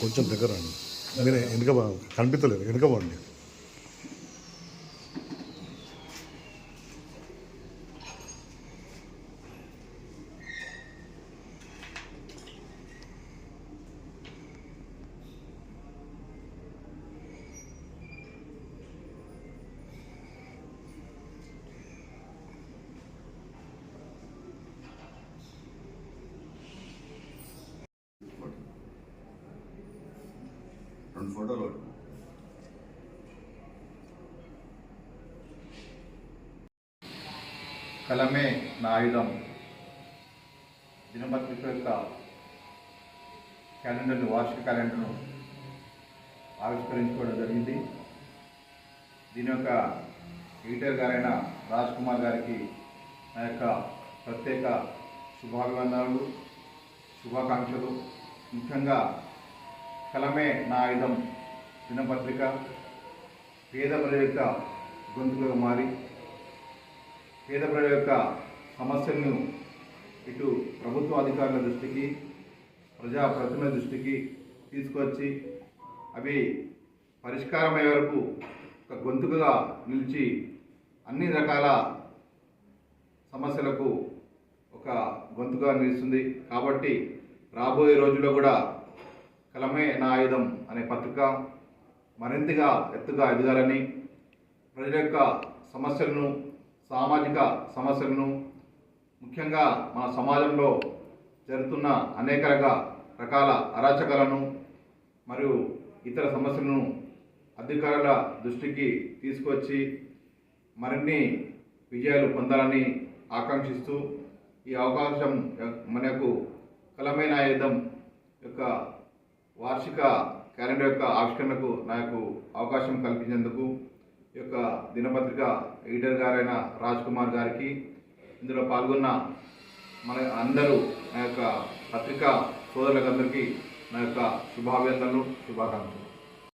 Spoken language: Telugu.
కొంచెం దగ్గర రండి. మీరు వెనుక కనిపించలేదు, వెనుక బాగుంది. రెండు ఫోటోలు కలమే నా ఆయుధం దినపత్రిక యొక్క క్యాలెండర్ను, వార్షిక క్యాలెండర్ను ఆవిష్కరించుకోవడం జరిగింది. దీని యొక్క ఎడిటర్ గారైన రాజ్ కుమార్ గారికి నా యొక్క ప్రత్యేక శుభాభివందనలు, శుభాకాంక్షలు. ముఖ్యంగా కలమే నా ఆయుధం దినపత్రిక పేద ప్రజల యొక్క గొంతుగా మారి పేద ప్రజల యొక్క సమస్యలను ఇటు ప్రభుత్వ అధికారుల దృష్టికి, ప్రజాప్రతినిధుల దృష్టికి తీసుకొచ్చి అవి పరిష్కారమయ్యే వరకు ఒక గొంతుకగా నిలిచి అన్ని రకాల సమస్యలకు ఒక గొంతుగా నిలుస్తుంది. కాబట్టి రాబోయే రోజుల్లో కూడా కలమే నా ఆయుధం అనే పత్రిక మరింతగా ఎత్తుగా ఎదగాలని, ప్రజల యొక్క సమస్యలను, సామాజిక సమస్యలను, ముఖ్యంగా మన సమాజంలో జరుగుతున్న అనేక రకాల అరాచకాలను మరియు ఇతర సమస్యలను అధికారుల దృష్టికి తీసుకొచ్చి మరిన్ని విజయాలు పొందాలని ఆకాంక్షిస్తూ ఈ అవకాశం మనకు కలమే నా ఆయుధం యొక్క వార్షిక క్యాలెండర్ యొక్క ఆవిష్కరణకు నాకు అవకాశం కల్పించేందుకు ఈ యొక్క దినపత్రిక ఎడిటర్ గారైన రాజ్ కుమార్ గారికి, ఇందులో పాల్గొన్న మన అందరూ నా యొక్క పత్రికా సోదరులందరికీ నా యొక్క శుభాభివందనలు, శుభాకాంక్షలు.